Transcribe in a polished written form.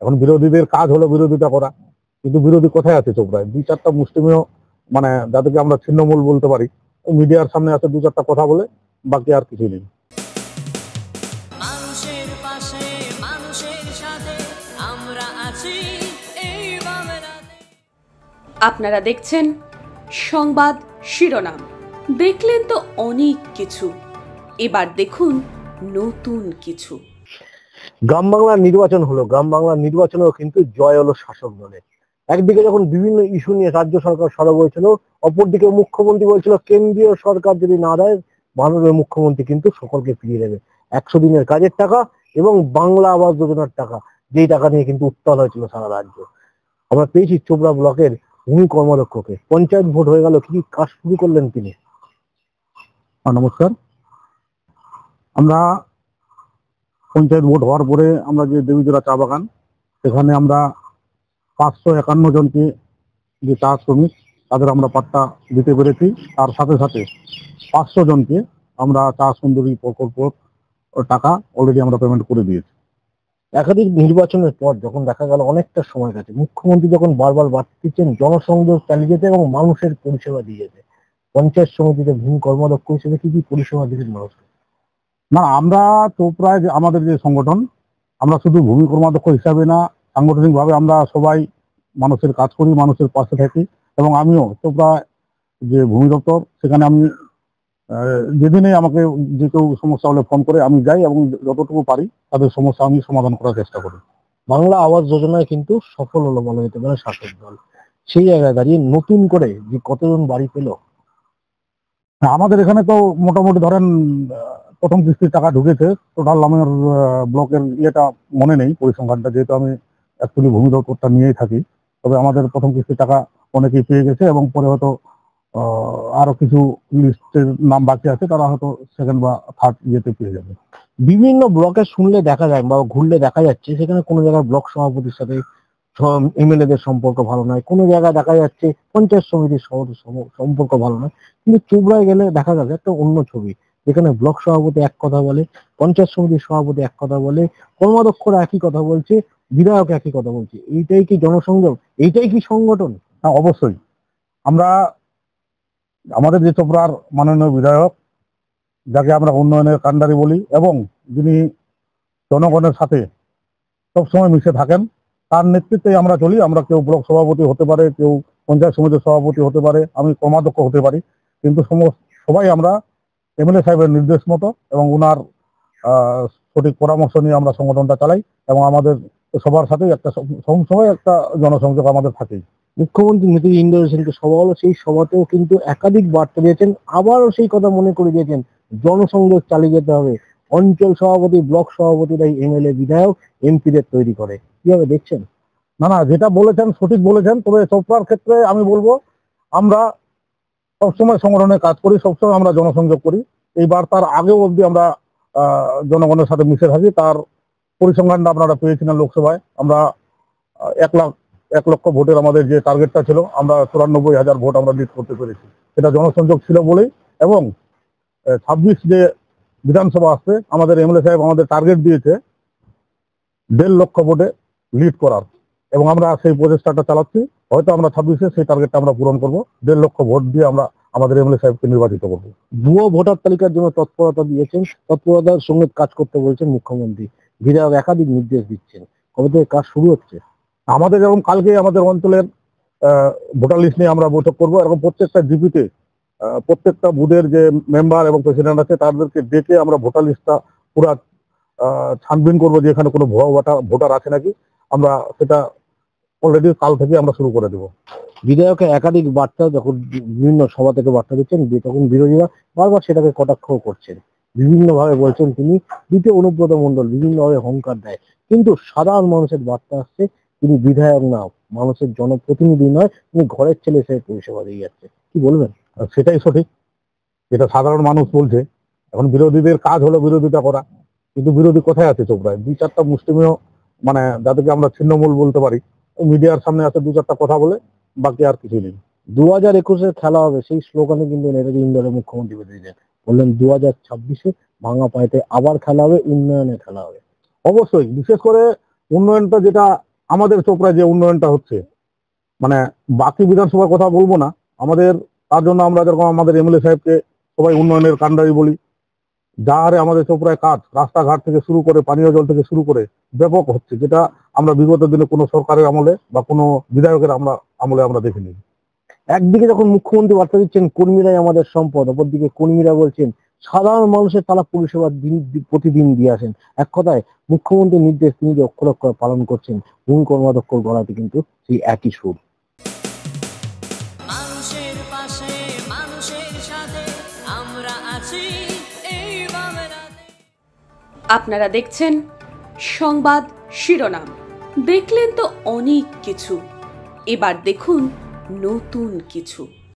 এখন বিরোধীদের কাজ হলো বিরোধিতা করা, কিন্তু বিরোধী কোথায় আছে চোপড়ায়? দুই চারটা মুষ্টিমেয় মানে যাদেরকে আমরা ছিন্নমূল বলতে পারি, মিডিয়ার সামনে আছে দু চারটা কথা বলে, বাকি আর কিছুই নেই। মানুষের পাশে মানুষের সাথে আমরা আছি এই বাংলাতে। আপনারা দেখছেন সংবাদ শিরোনাম। দেখলেন তো অনেক কিছু, এবার দেখুন নতুন কিছু। গ্রাম বাংলার নির্বাচন হলো, গ্রাম বাংলার নির্বাচনেও কিন্তু জয় হলো শাসক দলের। একদিকে যখন বিভিন্ন ইস্যু নিয়ে রাজ্য সরকার সরব হয়েছিল, অপরদিকে মুখ্যমন্ত্রী বলছিল কেন্দ্রীয় সরকার যদি না দেয়, মাননীয় মুখ্যমন্ত্রী কিন্তু সকলকে ফিরিয়ে দেবে 100 দিনের কাজের টাকা এবং বাংলা আবাস যোজনার টাকা, যেই টাকা নিয়ে কিন্তু উত্তাল হয়েছিল সারা রাজ্য। আমরা পেয়েছি চোপড়া ব্লকের ভূমি কর্মাধ্যক্ষকে, পঞ্চায়েত ভোট হয়ে গেল, কি কাজ শুরু করলেন তিনি। নমস্কার। আমরা পঞ্চায়েত ভোট হওয়ার পরে আমরা যে দেবীজোড়া চা বাগান, সেখানে আমরা 551 জনকে যে চা শ্রমিক তাদের আমরা পাট্টা দিতে পেরেছি। তার সাথে সাথে 500 জনকে আমরা চা সুন্দরী প্রকল্প টাকা অলরেডি আমরা পেমেন্ট করে দিয়েছি। একাধিক নির্বাচনের পর যখন দেখা গেল অনেকটা সময় গেছে, মুখ্যমন্ত্রী যখন বারবার বার্তা দিচ্ছেন জনসংযোগ চালিয়ে যেতে এবং মানুষের পরিষেবা দিয়ে যেতে, পঞ্চায়েত সমিতিতে ভূমি কর্মাধ্যক্ষ হিসেবে কি কি পরিষেবা দিলেন মানুষকে? না, আমরা চোপড়ায় আমাদের যে সংগঠন, আমরা শুধু ভূমি কর্মাধ্যক্ষ হিসাবে না, সাংগঠনিক ভাবে আমরা সবাই মানুষের কাজ করি, মানুষের পাশে থাকি। এবং আমিও চোপড়া যে ভূমি দপ্তর, সেখানে আমি যেদিনে আমাকে যে কেউ সমস্যা হলে ফোন করে আমি যাই এবং যতটুকু পারি তাদের সমস্যা আমি সমাধান করার চেষ্টা করি। বাংলা আবাস যোজনায় কিন্তু সফল হলো বলা যেতে পারে শাসক দল। সেই জায়গায় দাঁড়িয়ে নতুন করে যে কতজন বাড়ি পেল? আমাদের এখানে তো মোটামুটি ধরেন প্রথম কিস্তির টাকা ঢুকেছে, টোটাল আমার ব্লকের ইয়েটা মনে নেই পরিসংখ্যানটা, যেহেতু আমি অ্যাকচুয়ালি ভূমি দপ্তরটা নিয়েই থাকি। তবে আমাদের প্রথম কিস্তির টাকা অনেকেই পেয়ে গেছে এবং পরে হয়তো আরো কিছু লিস্টের নাম বাকি আছে, তারা হয়তো সেকেন্ড বা থার্ড ইয়েতে পেয়ে যাবে। বিভিন্ন ব্লকে শুনলে দেখা যায় বা ঘুরলে দেখা যাচ্ছে সেখানে কোনো জায়গায় ব্লক সভাপতির সাথে এমএলএ দের সম্পর্ক ভালো নয়, কোনো জায়গায় দেখা যাচ্ছে পঞ্চায়েত সমিতির সম্পর্ক ভালো নয়। কিন্তু চোপড়ায় গেলে দেখা যাবে একটা অন্য ছবি, যেখানে ব্লক সভাপতি এক কথা বলে, পঞ্চায়েত সমিতির সভাপতি এক কথা বলে, কর্মাধ্যক্ষরা একই কথা বলছে, বিধায়ক একই কথা বলছে। এইটাই কি জনসংযোগ? এইটাই কি সংগঠন? হ্যাঁ, অবশ্যই। আমরা আমাদের যে চোপড়ার মাননীয় বিধায়ক, যাকে আমরা উন্নয়নের কান্ডারি বলি এবং যিনি জনগণের সাথে সবসময় মিশে থাকেন, তার নেতৃত্বে আমরা চলি। আমরা কেউ ব্লক সভাপতি হতে পারে, কেউ পঞ্চায়েত সমিতির সভাপতি হতে পারে, আমি কর্মাধ্যক্ষ হতে পারি, কিন্তু সবাই আমরা এমএলএ সাহেবের নির্দেশ মতো এবং ওনার সঠিক পরামর্শ নিয়ে আমরা সংগঠনটা চালাই এবং আমাদের সবার সাথে একটা সবসময় একটা জনসংযোগ আমাদের থাকেই। মুখ্যমন্ত্রী নীতি ইন্দ্র সেনকে সভা হলো, সেই সভাতেও কিন্তু একাধিক বার্তা দিয়েছেন, আবারও সেই কথা মনে করে দিয়েছেন জনসংযোগ চালিয়ে যেতে হবে। অঞ্চল সভাপতি, ব্লক সভাপতিরাই এমএলএ, বিধায়ক, এমপিদের তৈরি করে। কিভাবে দেখছেন? না না, যেটা বলেছেন সঠিক বলেছেন। তবে চোপড়ার ক্ষেত্রে আমি বলবো, আমরা সবসময় সংগঠনে কাজ করি, সবসময় আমরা জনসংযোগ করি। এইবার তার আগেও অবধি আমরা জনগণের সাথে মিশে থাকি। তার পরিসংখ্যানটা আপনারা পেয়েছিলেন লোকসভায়, আমরা 1 লক্ষ ভোটের আমাদের যে টার্গেটটা ছিল, আমরা 94,000 ভোট আমরা লিড করতে পেরেছি। সেটা জনসংযোগ ছিল বলেই। এবং 26 যে বিধানসভা আসছে, আমাদের এমএলএ সাহেব আমাদের টার্গেট দিয়েছে 1.5 লক্ষ ভোটে লিড করার, এবং আমরা সেই প্রচেষ্টাটা চালাচ্ছি। হয়তো আমরা 26-এ সেই টার্গেটটা আমরা পূরণ করবো। 1.5 লক্ষ ভোট দিয়ে আমরা আমাদের এমএলএ সাহেবকে নির্বাচিত করবো। ভুয়ো ভোটার তালিকার জন্য তৎপরতা দিয়েছেন, তৎপরতার সঙ্গে কাজ করতে বলছেন মুখ্যমন্ত্রী, বিধায়ক একাধিক নির্দেশ দিচ্ছেন। কবে থেকে কাজ শুরু হচ্ছে? আমাদের যেমন কালকে আমাদের অঞ্চলের ভোটার লিস্ট নিয়ে আমরা বৈঠক করবো, এরকম প্রত্যেকটা জিপিতে প্রত্যেকটা বুথের যে মেম্বার এবং প্রেসিডেন্ট আছে তাদেরকে ডেকে আমরা ভোটার লিস্টটা পুরা ছানবিন করবো যে এখানে কোনো ভুয়া ভোটার আছে নাকি। আমরা সেটা অলরেডি কাল থেকে আমরা শুরু করে দেবো। বিধায়কের একাধিক বার্তা যখন বিভিন্ন সভা থেকে বার্তা দিচ্ছেন, তখন বিরোধীরা বারবার সেটাকে কটাক্ষ করছেন, বিভিন্ন ভাবে বলছেন তিনি দ্বিতীয় অনুব্রত মণ্ডল বিভিন্নভাবে হুঙ্কার দেয়। কিন্তু সাধারণ মানুষের বার্তা আসছে তিনি বিধায়ক না, মানুষের জনপ্রতিনিধি নয়, তিনি ঘরের ছেলে হিসেবে পরিষেবা দিয়ে যাচ্ছে। কি বলবেন? সেটাই সঠিক, যেটা সাধারণ মানুষ বলছে। এখন বিরোধীদের কাজ হলো বিরোধিতা করা, কিন্তু বিরোধী কোথায় আছে চোপড়ায়? দুই চারটা মুষ্টিমেয় মানে যাদেরকে আমরা ছিন্নমূল বলতে পারি, মিডিয়ার সামনে আছে দু চারটা কথা বলে, বাকি আর কিছুই নেই। 2021-এর খেলা হবে, সেই স্লোগানে কিন্তু নেতাজি ইন্দোরের মুখ্যমন্ত্রী বেঁধে দিলেন, বললেন 2026-এ ভাঙা পায়েতে আবার খেলা হবে, উন্নয়নের খেলা হবে। অবশ্যই, বিশেষ করে উন্নয়নটা যেটা আমাদের চোপড়ায় যে উন্নয়নটা হচ্ছে, মানে বাকি বিধানসভার কথা বলবো না, আমাদের তার জন্য আমরা যেরকম আমাদের এমএলএ সাহেবকে সবাই উন্নয়নের কাণ্ডারি বলি। যা হারে আমাদের চোপড়ায় কাজ, রাস্তাঘাট থেকে শুরু করে পানীয় জল থেকে শুরু করে ব্যাপক হচ্ছে, যেটা আমরা বিগত দিনে কোনো সরকারের আমলে বা কোনো বিধায়কের আমলে আমরা দেখিনি। একদিকে যখন মুখ্যমন্ত্রী বার্তা দিচ্ছেন কর্মীরাই আমাদের সম্পদ, অপরদিকে কর্মীরা বলছেন সাধারণ মানুষের তারা পরিষেবা প্রতিদিন দিয়ে আসেন। এক কথায় মুখ্যমন্ত্রীর নির্দেশ তিনি যে অক্ষরে অক্ষরে পালন করছেন, ভূমি কর্মাধ্যক্ষর গলাতে কিন্তু সেই একই সুর। মানুষের পাশে মানুষের সাথে আমরা আছি এই বাংলাতে। আপনারা দেখছেন সংবাদ শিরোনাম। দেখলেন তো অনেক কিছু, এবার দেখুন নতুন কিছু।